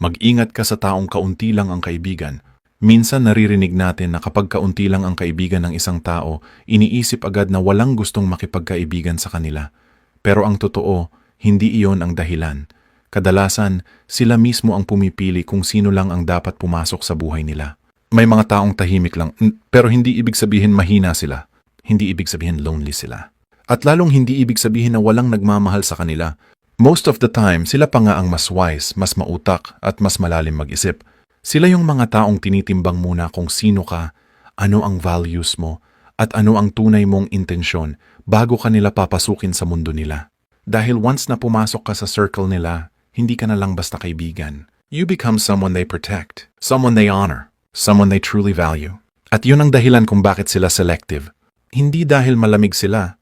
Mag-ingat ka sa taong kaunti lang ang kaibigan. Minsan naririnig natin na kapag kaunti lang ang kaibigan ng isang tao, iniisip agad na walang gustong makipagkaibigan sa kanila. Pero ang totoo, hindi iyon ang dahilan. Kadalasan, sila mismo ang pumipili kung sino lang ang dapat pumasok sa buhay nila. May mga taong tahimik lang, pero hindi ibig sabihin mahina sila. Hindi ibig sabihin lonely sila. At lalong hindi ibig sabihin na walang nagmamahal sa kanila. Most of the time, sila pa nga ang mas wise, mas mautak, at mas malalim mag-isip. Sila yung mga taong tinitimbang muna kung sino ka, ano ang values mo, at ano ang tunay mong intensyon bago ka nila papasukin sa mundo nila. Dahil once na pumasok ka sa circle nila, hindi ka na lang basta kaibigan. You become someone they protect, someone they honor, someone they truly value. At yun ang dahilan kung bakit sila selective. Hindi dahil malamig sila,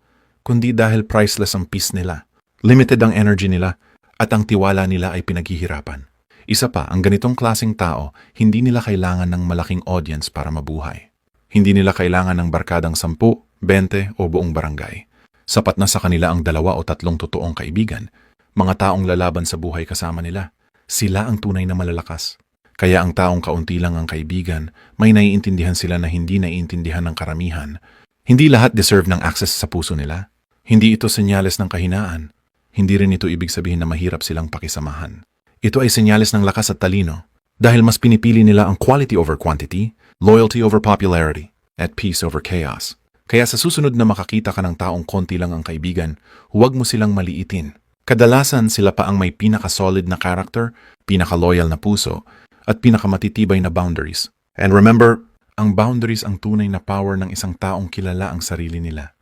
kundi dahil priceless ang peace nila. Limited ang energy nila, at ang tiwala nila ay pinaghihirapan. Isa pa, ang ganitong klaseng tao, hindi nila kailangan ng malaking audience para mabuhay. Hindi nila kailangan ng barkadang 10, 20 o buong barangay. Sapat na sa kanila ang 2 o 3 totoong kaibigan, mga taong lalaban sa buhay kasama nila. Sila ang tunay na malalakas. Kaya ang taong kaunti lang ang kaibigan, may naiintindihan sila na hindi naiintindihan ng karamihan. Hindi lahat deserve ng access sa puso nila. Hindi ito senyales ng kahinaan. Hindi rin ito ibig sabihin na mahirap silang pakisamahan. Ito ay senyales ng lakas at talino. Dahil mas pinipili nila ang quality over quantity, loyalty over popularity, at peace over chaos. Kaya sa susunod na makakita ka ng taong konti lang ang kaibigan, huwag mo silang maliitin. Kadalasan sila pa ang may pinaka-solid na character, pinaka-loyal na puso, at pinakamatitibay na boundaries. And remember, ang boundaries ang tunay na power ng isang taong kilala ang sarili nila.